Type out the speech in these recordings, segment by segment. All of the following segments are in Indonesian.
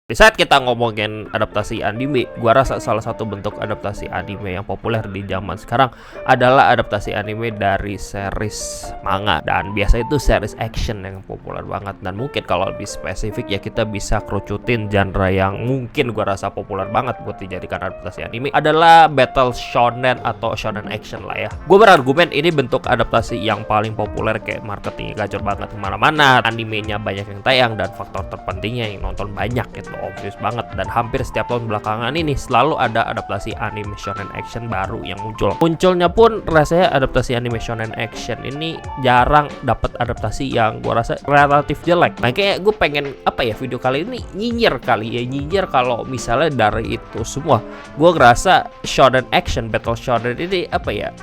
Di saat kita ngomongin adaptasi anime, gua rasa salah satu bentuk adaptasi anime yang populer di zaman sekarang adalah adaptasi anime dari series manga, dan biasa itu series action yang populer banget. Dan mungkin kalau lebih spesifik ya kita bisa kerucutin genre yang mungkin gua rasa populer banget buat dijadikan adaptasi anime adalah battle shonen atau shonen action lah ya. Gua berargumen ini bentuk adaptasi yang paling populer, kayak marketingnya gacor banget kemana-mana, animenya banyak yang tayang, dan faktor terpentingnya yang nonton banyak itu obvious banget. Dan hampir setiap tahun belakangan ini selalu ada adaptasi anime shonen action baru yang munculnya pun rasanya adaptasi anime shonen action ini jarang dapat adaptasi yang gua rasa relatif jelek. Makanya gue pengen video kali ini nyinyir kalau misalnya dari itu semua gue ngerasa shonen action battle shonen ini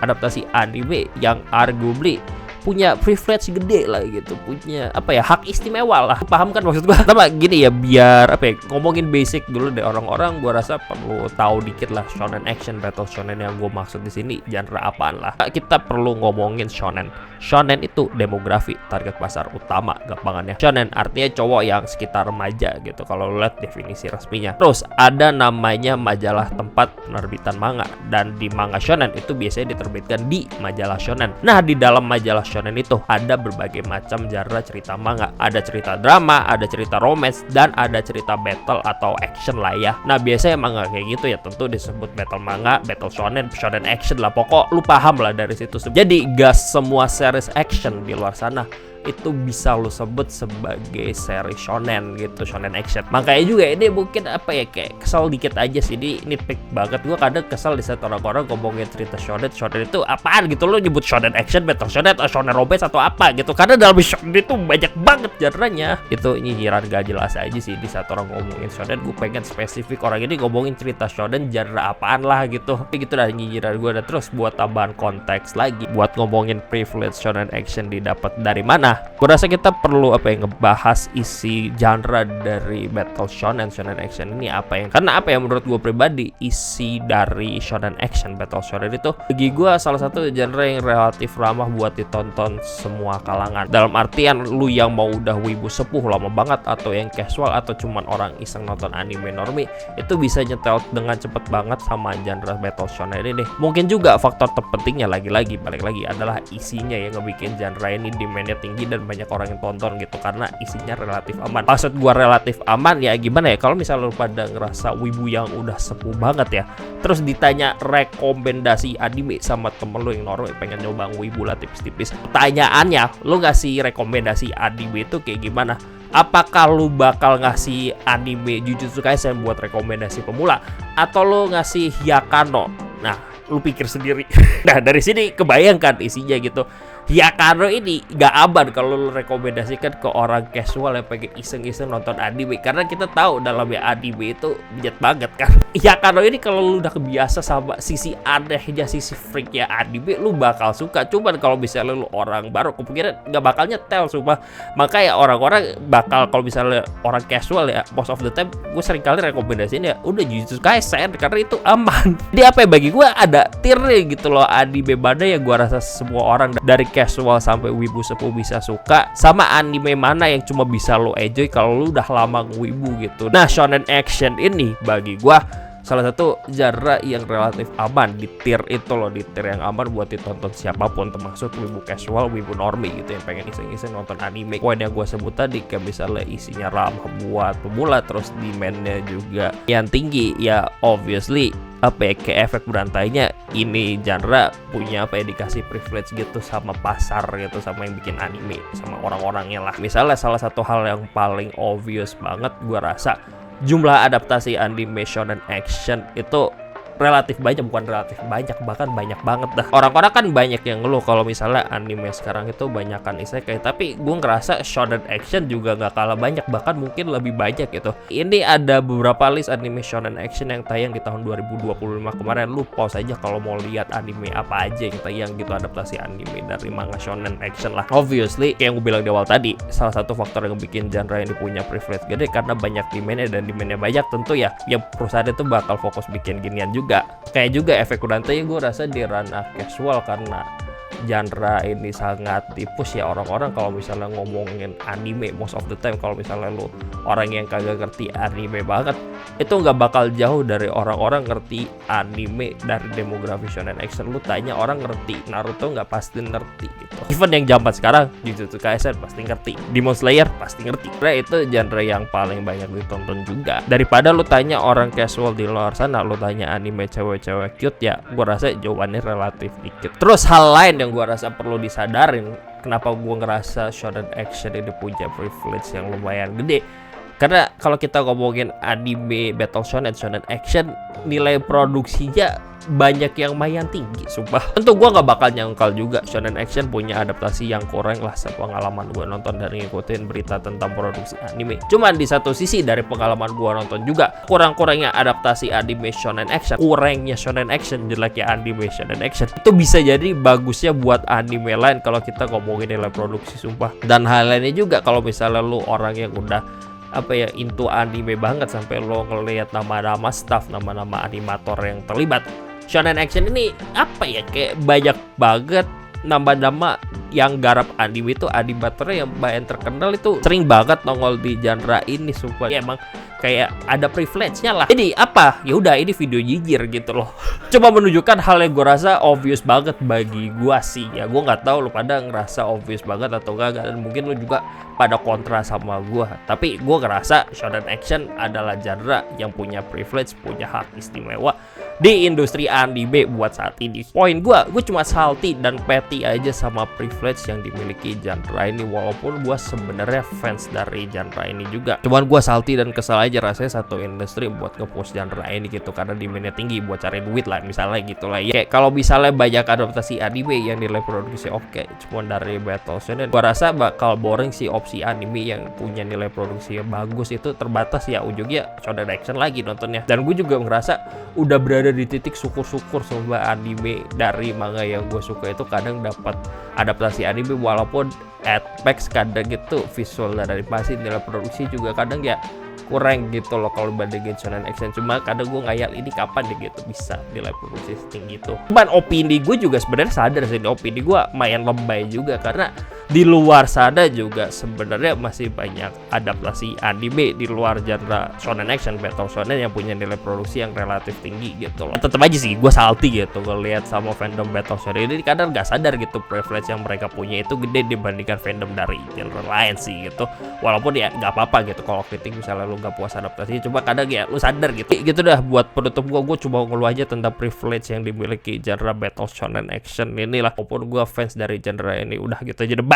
adaptasi anime yang arguably punya privilege gede lah gitu, punya hak istimewa lah. Paham kan maksud gua? Pertama gini ya, biar ngomongin basic dulu deh, orang-orang gua rasa perlu tahu dikit lah shonen action battle shonen yang gua maksud di sini genre apaan lah. Kita perlu ngomongin shonen. Shonen itu demografi, target pasar utama gampangannya. Shonen artinya cowok yang sekitar remaja gitu kalau lu lihat definisi resminya. Terus ada namanya majalah tempat penerbitan manga, dan di manga shonen itu biasanya diterbitkan di majalah shonen. Nah, di dalam majalah shonen itu ada berbagai macam genre cerita manga. Ada cerita drama, ada cerita romance, dan ada cerita battle atau action lah ya. Nah, biasanya manga kayak gitu ya tentu disebut battle manga, battle shonen, shonen action lah. Pokok lu paham lah dari situ. Jadi gas semua series action di luar sana itu bisa lo sebut sebagai seri shonen gitu, shonen action. Makanya juga ini mungkin kayak kesel dikit aja sih, ini nitpick banget. Gue kadang kesel di saat orang-orang ngomongin cerita shonen itu apaan gitu, lo nyebut shonen action, battle shonen, atau shonen romance atau apa gitu, karena dalam shonen itu banyak banget genre-nya. Itu nyinyiran gak jelas aja sih di saat orang ngomongin shonen. Gue pengen spesifik orang ini ngomongin cerita shonen genre apaan lah gitu. Gitu dah nyinyiran gue. Dan terus buat tambahan konteks lagi, buat ngomongin privilege shonen action didapat dari mana, gue rasa kita perlu ngebahas isi genre dari battle shonen action ini karena menurut gue pribadi isi dari shonen action battle shonen itu bagi gue salah satu genre yang relatif ramah buat ditonton semua kalangan. Dalam artian lu yang mau udah wibu sepuh lama banget, atau yang casual, atau cuman orang iseng nonton anime normie, itu bisa nyetel dengan cepet banget sama genre battle shonen ini. Mungkin juga faktor terpentingnya balik lagi adalah isinya yang ngebikin genre ini demandnya tinggi dan banyak orang yang tonton gitu, karena isinya relatif aman. Maksud gua relatif aman ya gimana ya, kalau misalnya lu pada ngerasa wibu yang udah sepuh banget ya, terus ditanya rekomendasi anime sama temen lu yang normal pengen nyoba wibu lah tipis-tipis, pertanyaannya lu ngasih rekomendasi anime itu kayak gimana? Apakah lu bakal ngasih anime Jujutsu Kaisen buat rekomendasi pemula, atau lu ngasih Hyakano? Nah, lu pikir sendiri. Nah, dari sini kebayangkan isinya gitu. Hyakano ini gak aman kalau lu rekomendasikan ke orang casual yang pengen iseng-iseng nonton anime, karena kita tahu dalamnya anime itu bejat banget kan. Hyakano ini kalau lu udah kebiasa sama sisi anehnya, sisi freaknya anime, lu bakal suka. Cuman kalau misalnya lu orang baru, kemungkinan gak bakal nyetel sumpah. Makanya orang-orang bakal, kalau misalnya orang casual ya, most of the time gue sering kali rekomendasiin ya udah Jujutsu Kaisen, karena itu aman. Jadi bagi gue ada tiernya gitu loh, anime mana yang gue rasa semua orang dari casual sampai wibu sepuh bisa suka, sama anime mana yang cuma bisa lo enjoy kalau lu udah lama wibu gitu. Nah, shonen action ini bagi gua salah satu genre yang relatif aman di tier itu loh, di tier yang aman buat ditonton siapapun, termasuk wibu casual, wibu normie gitu yang pengen iseng-iseng nonton anime. Poin yang gue sebut tadi, kayak misalnya isinya ramah buat pemula, terus demandnya juga yang tinggi ya, obviously kayak efek berantainya ini genre punya dikasih privilege gitu sama pasar gitu, sama yang bikin anime, sama orang-orangnya lah. Misalnya salah satu hal yang paling obvious banget gue rasa, jumlah adaptasi anime shonen action itu relatif banyak, bahkan banyak banget dah. Orang-orang kan banyak yang ngeluh kalau misalnya anime sekarang itu banyakan isekai, tapi gue ngerasa shonen action juga gak kalah banyak, bahkan mungkin lebih banyak gitu. Ini ada beberapa list anime shonen action yang tayang di tahun 2025 kemarin. Lu pause aja kalau mau lihat anime apa aja yang tayang gitu, adaptasi anime dari manga shonen action lah. Obviously kayak yang gue bilang di awal tadi, salah satu faktor yang bikin genre ini punya privilege gede karena banyak demandnya, dan demandnya banyak tentu ya yang perusahaan itu bakal fokus bikin ginian juga. Kayak juga efek kurantanya gue rasa di ranah casual, karena genre ini sangat dipush ya orang-orang kalau misalnya ngomongin anime most of the time. Kalau misalnya lu orang yang kagak ngerti anime banget, itu nggak bakal jauh dari orang-orang ngerti anime dari demografi shonen action. Lu tanya orang ngerti Naruto nggak pasti ngerti gitu. Even yang zaman sekarang Jujutsu Kaisen pasti ngerti, Demon Slayer pasti ngerti. Karena itu genre yang paling banyak ditonton juga. Daripada lu tanya orang casual di luar sana, lu tanya anime cewek-cewek cute, ya gua rasa jawabannya relatif dikit. Terus hal lain yang gua rasa perlu disadarin, kenapa gua ngerasa shonen action ini punya privilege yang lumayan gede. Karena kalau kita ngomongin anime battle shonen action, nilai produksinya banyak yang lumayan tinggi, sumpah. Tentu gue gak bakal nyangkal juga shonen action punya adaptasi yang kurang lah sepengalaman gue nonton dari ngikutin berita tentang produksi anime. Cuman di satu sisi dari pengalaman gue nonton juga, kurang-kurangnya adaptasi anime shonen action, kurangnya shonen action, jeleknya anime shonen action, itu bisa jadi bagusnya buat anime lain kalau kita ngomongin nilai produksi, sumpah. Dan hal lainnya juga, kalau misalnya lu orang yang udah into anime banget sampai lo ngelihat nama-nama staff, nama-nama animator yang terlibat, shonen action ini kayak banyak banget nama-nama yang garap anime itu, animatornya yang banyak terkenal itu sering banget nongol di genre ini, sumpah. Ya emang kayak ada privilege-nya lah. Jadi ya udah, ini video jijir gitu loh. Coba menunjukkan hal yang gue rasa obvious banget bagi gue sih. Ya gue nggak tahu lu pada ngerasa obvious banget atau enggak, dan mungkin lu juga pada kontra sama gue. Tapi gue ngerasa shonen action adalah genre yang punya privilege, punya hak istimewa di industri anime buat saat ini. Poin gue cuma salty dan petty aja sama privilege yang dimiliki genre ini, walaupun gue sebenarnya fans dari genre ini juga. Cuman gue salty dan kesal aja rasanya satu industri buat nge-push genre ini gitu, karena demand-nya tinggi buat cari duit lah, misalnya gitu lah ya. Kayak kalau misalnya banyak adaptasi anime yang nilai produksi oke, cuman dari battle shonen, gue rasa bakal boring sih. Opsi anime yang punya nilai produksi yang bagus itu terbatas, ya ujungnya shonen action lagi nontonnya. Dan gue juga ngerasa udah berada di titik syukur-syukur sama anime dari manga yang gue suka itu kadang dapat adaptasi anime, walaupun at max kadang gitu visual dan animasi, nilai produksi juga kadang ya kurang gitu loh kalau bandingin shonen action. Cuma kadang gue ngayal ini kapan deh gitu bisa nilai produksi setinggi itu. Cuman opini gue juga sebenarnya sadar sih, opini gue lumayan lebay juga, karena di luar sana juga sebenarnya masih banyak adaptasi anime di luar genre shonen action, battle shonen yang punya nilai produksi yang relatif tinggi gitu loh. Tetap aja sih gue salty gitu ngeliat sama fandom battle shonen ini, kadang gak sadar gitu privilege yang mereka punya itu gede dibandingkan fandom dari genre lain sih gitu. Walaupun ya gak apa-apa gitu kalau kritik misalnya lu gak puas adaptasi, coba kadang ya lu sadar gitu dah. Buat penutup gue cuma ngeluh aja tentang privilege yang dimiliki genre battle shonen action inilah. Walaupun gue fans dari genre ini, udah gitu aja deh, bye.